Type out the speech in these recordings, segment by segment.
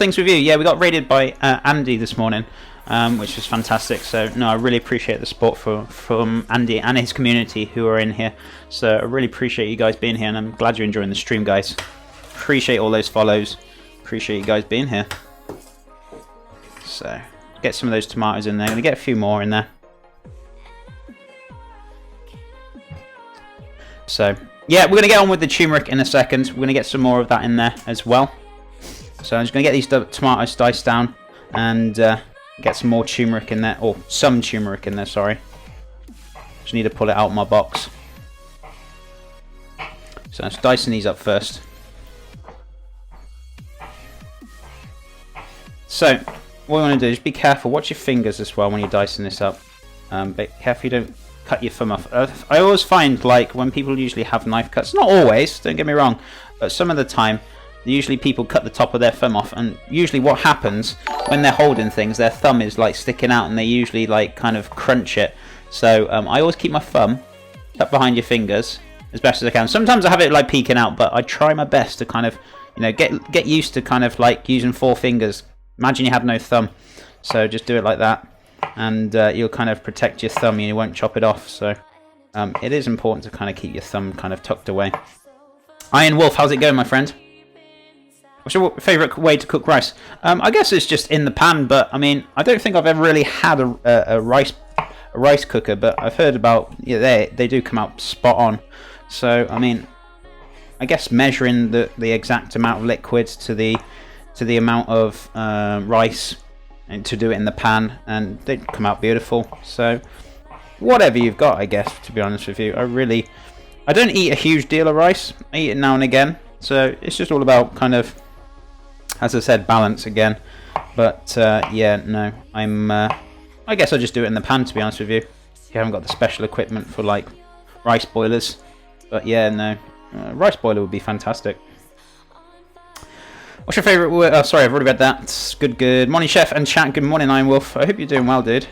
things with you? Yeah, we got raided by Andy this morning, which was fantastic. So no, I really appreciate the support from Andy and his community who are in here. So I really appreciate you guys being here, and I'm glad you're enjoying the stream, guys. Appreciate all those follows. Appreciate you guys being here. So get some of those tomatoes in there. I'm gonna get a few more in there. So yeah, we're gonna get on with the turmeric in a second. We're gonna get some more of that in there as well. So I'm just gonna get these tomatoes diced down and get some more turmeric in there, or some turmeric in there. Sorry, just need to pull it out of my box. So I'm just dicing these up first. So what we want to do is be careful. Watch your fingers as well when you're dicing this up. Be careful you don't cut your thumb off. I always find, like, when people usually have knife cuts, not always, don't get me wrong, but some of the time, usually people cut the top of their thumb off, and usually what happens when they're holding things, their thumb is like sticking out, and they usually like kind of crunch it. So I always keep my thumb tucked behind your fingers as best as I can. Sometimes I have it like peeking out, but I try my best to kind of, you know, get used to kind of like using 4 fingers. Imagine you had no thumb, so just do it like that, and you'll kind of protect your thumb and you won't chop it off. So it is important to kind of keep your thumb kind of tucked away. Iron Wolf, how's it going, my friend? What's your favourite way to cook rice? I guess it's just in the pan, but I mean, I don't think I've ever really had a rice cooker, but I've heard about, yeah, they do come out spot on. So I mean, I guess measuring the exact amount of liquid to the amount of rice, and to do it in the pan, and they come out beautiful. So whatever you've got, I guess, to be honest with you. I don't eat a huge deal of rice. I eat it now and again, so it's just all about kind of, as I said, balance again. But yeah, no, I guess I'll just do it in the pan, to be honest with you. You haven't got the special equipment for like rice boilers, but yeah, no, rice boiler would be fantastic. What's your favourite word? Oh, sorry, I've already read that. Good. Morning, Chef and chat. Good morning, Iron Wolf. I hope you're doing well, dude.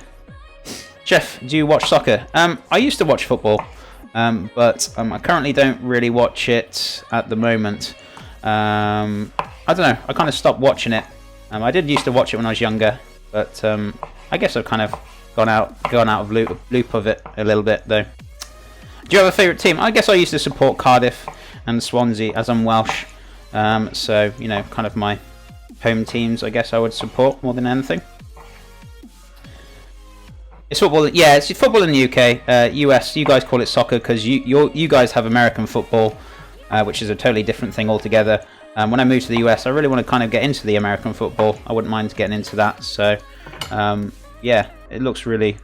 Chef, do you watch soccer? I used to watch football, but I currently don't really watch it at the moment. I don't know. I kind of stopped watching it. I did used to watch it when I was younger, but I guess I've kind of gone out of loop of it a little bit, though. Do you have a favourite team? I guess I used to support Cardiff and Swansea, as I'm Welsh. So, you know, kind of my home teams, I guess I would support more than anything. It's football, yeah, it's football in the UK. US, you guys call it soccer because you guys have American football, which is a totally different thing altogether. When I moved to the US, I really want to kind of get into the American football. I wouldn't mind getting into that. So, yeah, it looks really...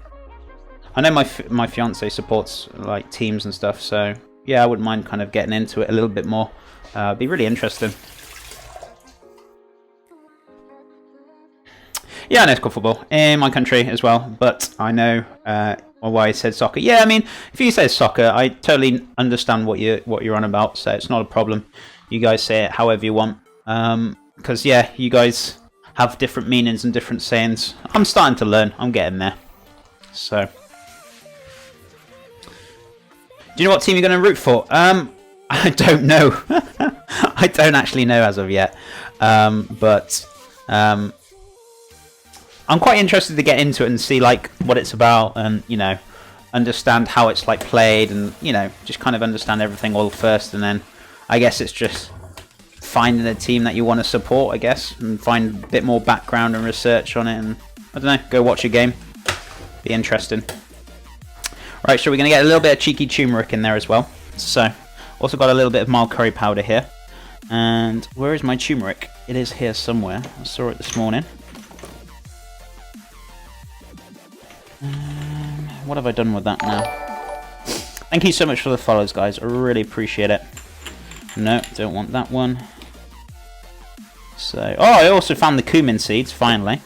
I know my fiance supports like teams and stuff, so yeah, I wouldn't mind kind of getting into it a little bit more. It'd be really interesting. Yeah, I know it's called football in my country as well, but I know why I said soccer. Yeah, I mean, if you say soccer, I totally understand what you're on about, so it's not a problem. You guys say it however you want, because yeah, you guys have different meanings and different sayings. I'm starting to learn. I'm getting there. So, do you know what team you're going to root for? I don't know. I don't actually know as of yet, but I'm quite interested to get into it and see like what it's about, and you know, understand how it's like played, and you know, just kind of understand everything all first, and then I guess it's just finding a team that you want to support, I guess, and find a bit more background and research on it, and I don't know, go watch a game. Be interesting. Right, so we're going to get a little bit of cheeky turmeric in there as well. So, also got a little bit of mild curry powder here. And where is my turmeric? It is here somewhere. I saw it this morning. What have I done with that now? Thank you so much for the follows, guys. I really appreciate it. No, don't want that one. So, oh, I also found the cumin seeds, finally.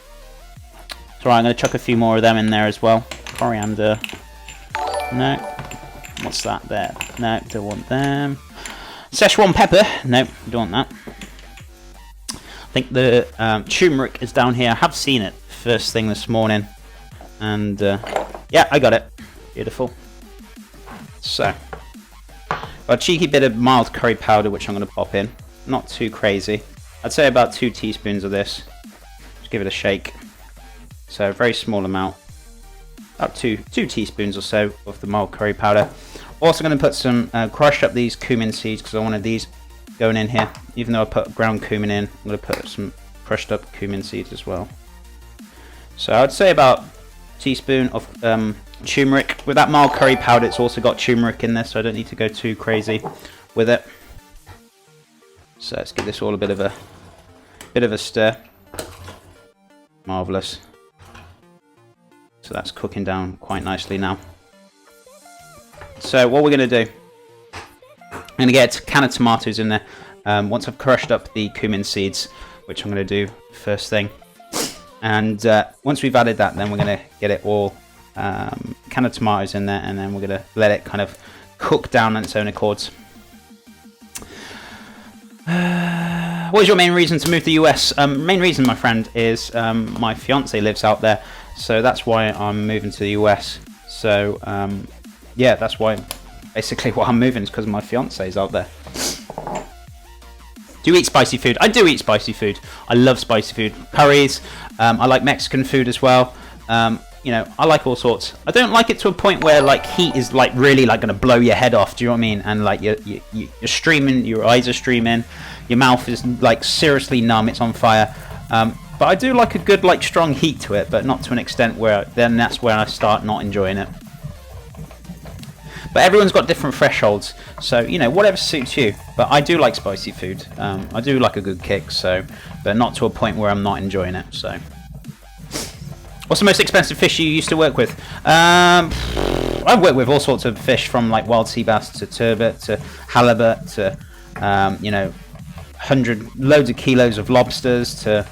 So I'm going to chuck a few more of them in there as well. Coriander. No. What's that there? No, don't want them. Szechuan pepper. No, don't want that. I think the turmeric is down here. I have seen it first thing this morning. And, yeah, I got it. Beautiful. So, got a cheeky bit of mild curry powder, which I'm going to pop in. Not too crazy. I'd say about 2 teaspoons of this. Just give it a shake. So a very small amount. About two teaspoons or so of the mild curry powder. Also going to put some, crush up these cumin seeds because I wanted these going in here. Even though I put ground cumin in, I'm going to put some crushed up cumin seeds as well. So I'd say about a teaspoon of turmeric. With that mild curry powder, it's also got turmeric in there, so I don't need to go too crazy with it. So let's give this all a bit of a stir. Marvelous. So that's cooking down quite nicely now. So what we're going to do, I'm going to get a can of tomatoes in there. Once I've crushed up the cumin seeds, which I'm going to do first thing. And once we've added that, then we're going to get it all, can of tomatoes in there, and then we're going to let it kind of cook down on its own accords. What is your main reason to move to the US? Main reason, my friend, is my fiance lives out there, so that's why I'm moving to the US. So yeah, that's why basically why I'm moving, is because my fiance is out there. Do you eat spicy food? I do eat spicy food. I love spicy food. Curries. I like Mexican food as well. You know, I like all sorts. I don't like it to a point where like heat is like really like going to blow your head off. Do you know what I mean? And like you're streaming, your eyes are streaming, your mouth is like seriously numb. It's on fire. But I do like a good like strong heat to it, but not to an extent where then that's where I start not enjoying it. But everyone's got different thresholds, so you know, whatever suits you. But I do like spicy food. I do like a good kick, so, but not to a point where I'm not enjoying it. So, what's the most expensive fish you used to work with? I've worked with all sorts of fish, from like wild sea bass to turbot to halibut to you know, loads of kilos of lobsters to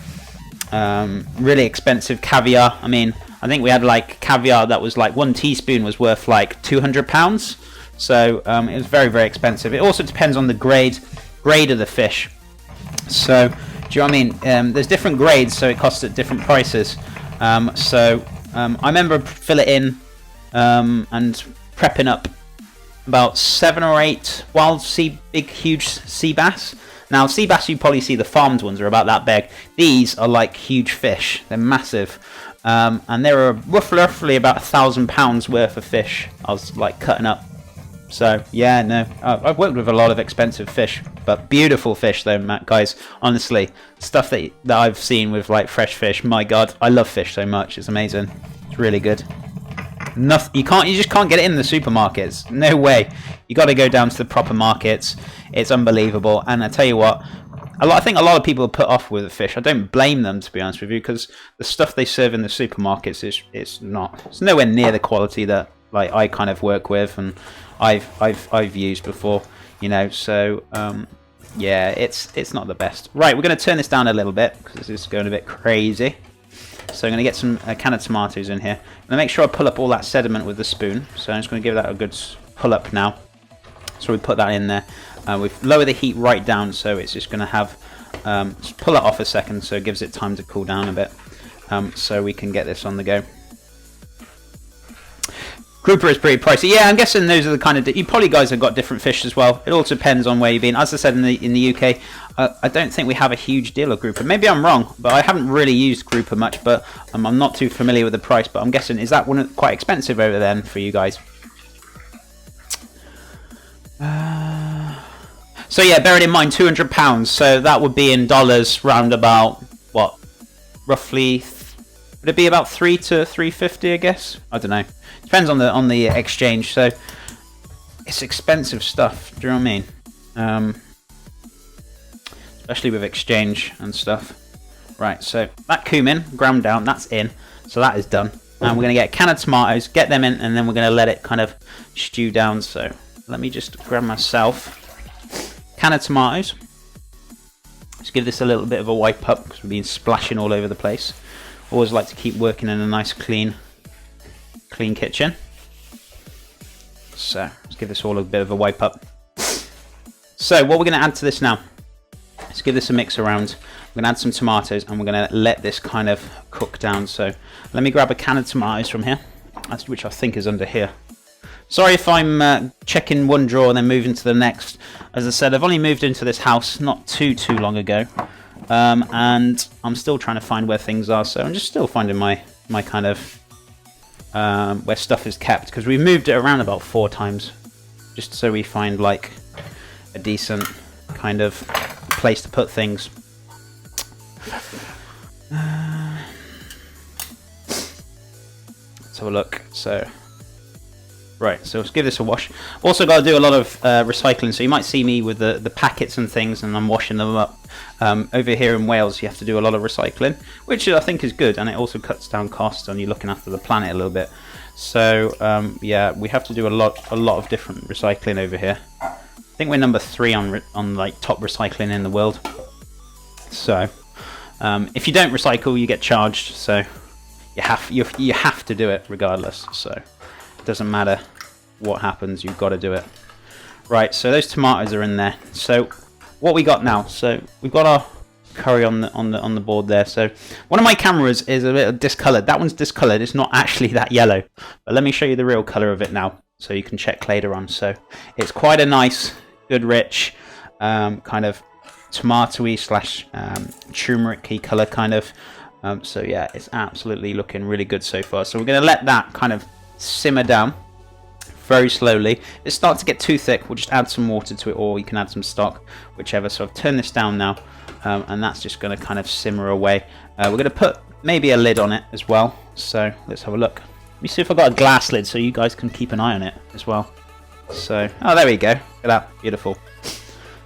really expensive caviar. I mean, I think we had like caviar that was like 1 teaspoon was worth like £200. So it was very, very expensive. It also depends on the grade of the fish. So do you know what I mean? There's different grades, so it costs at different prices. I remember filleting and prepping up about 7 or 8 wild big huge sea bass. Now sea bass, you probably see the farmed ones are about that big. These are like huge fish. They're massive. And there are roughly about £1,000 worth of fish I was like cutting up. So yeah, no, I've worked with a lot of expensive fish, but beautiful fish though, Matt, guys. Honestly, stuff that I've seen with like fresh fish. My God, I love fish so much. It's amazing. It's really good. You just can't get it in the supermarkets. No way. You got to go down to the proper markets. It's unbelievable. And I tell you what, I think a lot of people are put off with the fish. I don't blame them, to be honest with you, because the stuff they serve in the supermarkets it's nowhere near the quality that like I kind of work with and I've used before, you know. So yeah, it's not the best. Right, we're going to turn this down a little bit because this is going a bit crazy. So I'm going to get some can of tomatoes in here. I'm going to make sure I pull up all that sediment with the spoon. So I'm just going to give that a good pull up now. So we put that in there. We've lowered the heat right down, so it's just going to have just pull it off a second, so it gives it time to cool down a bit, so we can get this on the go. Grouper is pretty pricey. Yeah, I'm guessing those are the kind of you probably guys have got different fish as well. It all depends on where you've been. As I said, in the UK, I don't think we have a huge deal of grouper. Maybe I'm wrong, but I haven't really used grouper much. But I'm not too familiar with the price. But I'm guessing, is that one quite expensive over then for you guys? So yeah, bearing in mind £200, so that would be in dollars round about what, roughly? Would it be about $3 to $3.50? I guess. I don't know. Depends on the exchange. So it's expensive stuff. Do you know what I mean? Especially with exchange and stuff. Right. So that cumin ground down, that's in. So that is done. And we're gonna get a can of tomatoes, get them in, and then we're gonna let it kind of stew down. So let me just grab myself can of tomatoes. Just give this a little bit of a wipe up because we've been splashing all over the place. Always like to keep working in a nice clean kitchen. So let's give this all a bit of a wipe up. So what we're going to add to this now, let's give this a mix around. We're going to add some tomatoes and we're going to let this kind of cook down. So let me grab a can of tomatoes from here, which I think is under here. Sorry if I'm checking one drawer and then moving to the next. As I said, I've only moved into this house not too long ago. and I'm still trying to find where things are. So I'm just still finding my kind of where stuff is kept, because we moved it around about 4 times, just so we find like a decent kind of place to put things. Let's have a look. So, right, so let's give this a wash. Also got to do a lot of recycling, so you might see me with the packets and things, and I'm washing them up. Over here in Wales, you have to do a lot of recycling, which I think is good, and it also cuts down costs, and you're looking after the planet a little bit. So, yeah, we have to do a lot of different recycling over here. I think we're number 3 on like top recycling in the world. So, if you don't recycle, you get charged. So, you have to do it regardless. So, it doesn't matter what happens, you've got to do it. Right. So those tomatoes are in there. So, what we got now? So we've got our curry on the board there. So one of my cameras is a bit discoloured. That one's discoloured. It's not actually that yellow. But let me show you the real colour of it now, so you can check later on. So it's quite a nice, good, rich kind of tomatoey / turmeric-y colour kind of. So yeah, it's absolutely looking really good so far. So we're going to let that kind of simmer down very slowly. If it starts to get too thick, we'll just add some water to it, or you can add some stock, whichever. So I've turned this down now, and that's just going to kind of simmer away. We're going to put maybe a lid on it as well. So let's have a look. Let me see if I've got a glass lid so you guys can keep an eye on it as well. So, oh, there we go. Look at that. Beautiful.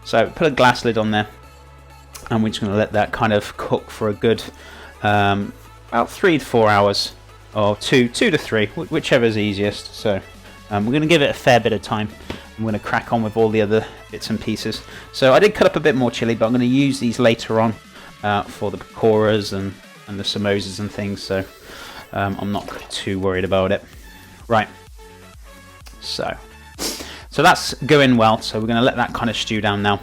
So put a glass lid on there, and we're just going to let that kind of cook for a good about 3 to 4 hours, or 2 to 3, whichever is easiest. So we're going to give it a fair bit of time. I'm going to crack on with all the other bits and pieces. So I did cut up a bit more chili, but I'm going to use these later on for the pakoras and the samosas and things. So I'm not too worried about it. Right. So that's going well. So we're going to let that kind of stew down now.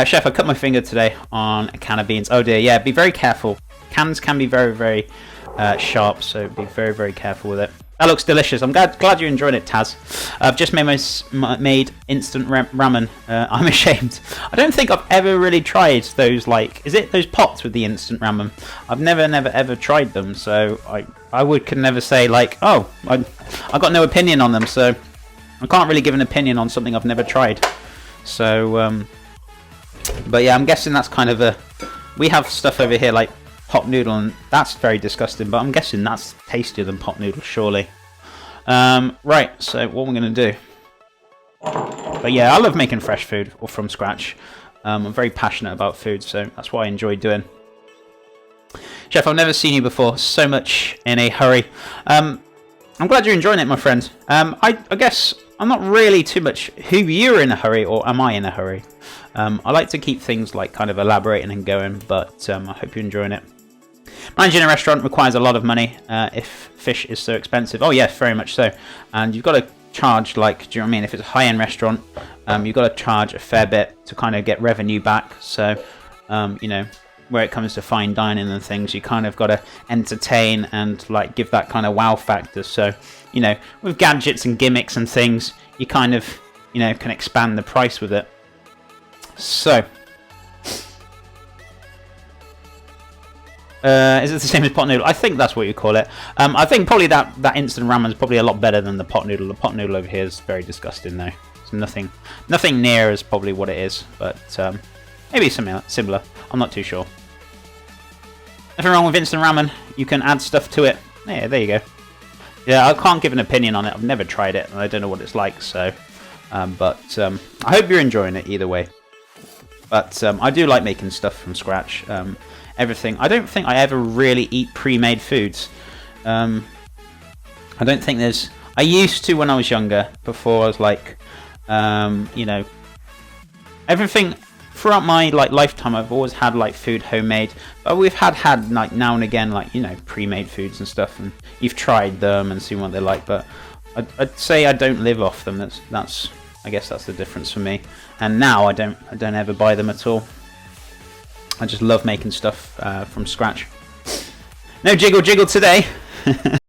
Chef, I cut my finger today on a can of beans. Oh dear, yeah, be very careful. Cans can be very, very sharp, so be very, very careful with it. That looks delicious. I'm glad you're enjoying it, Taz. I've just made instant ramen. I'm ashamed. I don't think I've ever really tried those, like, is it those pots with the instant ramen? I've never ever tried them, so could never say, like, oh, I got no opinion on them, so I can't really give an opinion on something I've never tried. So, but yeah, I'm guessing that's kind of we have stuff over here like pot noodle, and that's very disgusting, but I'm guessing that's tastier than pot noodle, surely. Right, so what we're going to do. But yeah, I love making fresh food, or from scratch. I'm very passionate about food, so that's what I enjoy doing. Chef, I've never seen you before, so much in a hurry. I'm glad you're enjoying it, my friend. I guess I'm not really too much who you're in a hurry, or am I in a hurry? I like to keep things like kind of elaborating and going, but I hope you're enjoying it. Managing a restaurant requires a lot of money if fish is so expensive. Oh yes, very much so. And you've got to charge, like, do you know what I mean? If it's a high-end restaurant, you've got to charge a fair bit to kind of get revenue back. So, you know, where it comes to fine dining and things, you kind of got to entertain and like give that kind of wow factor. So, you know, with gadgets and gimmicks and things, you kind of, you know, can expand the price with it. So, is it the same as pot noodle? I think that's what you call it. I think probably that instant ramen is probably a lot better than the pot noodle. The pot noodle over here is very disgusting though. It's nothing near as probably what it is, but maybe similar. I'm not too sure. Nothing wrong with instant ramen. You can add stuff to it. Yeah, there you go. Yeah, I can't give an opinion on it. I've never tried it, and I don't know what it's like. So, but I hope you're enjoying it either way. But I do like making stuff from scratch. Everything. I don't think I ever really eat pre-made foods. I don't think there's. I used to when I was younger. Before I was like, you know, everything throughout my like lifetime. I've always had like food homemade, but we've had like now and again like, you know, pre-made foods and stuff, and you've tried them and seen what they're like. But I'd say I don't live off them. That's I guess that's the difference for me. And now I don't ever buy them at all. I just love making stuff from scratch. No jiggle today.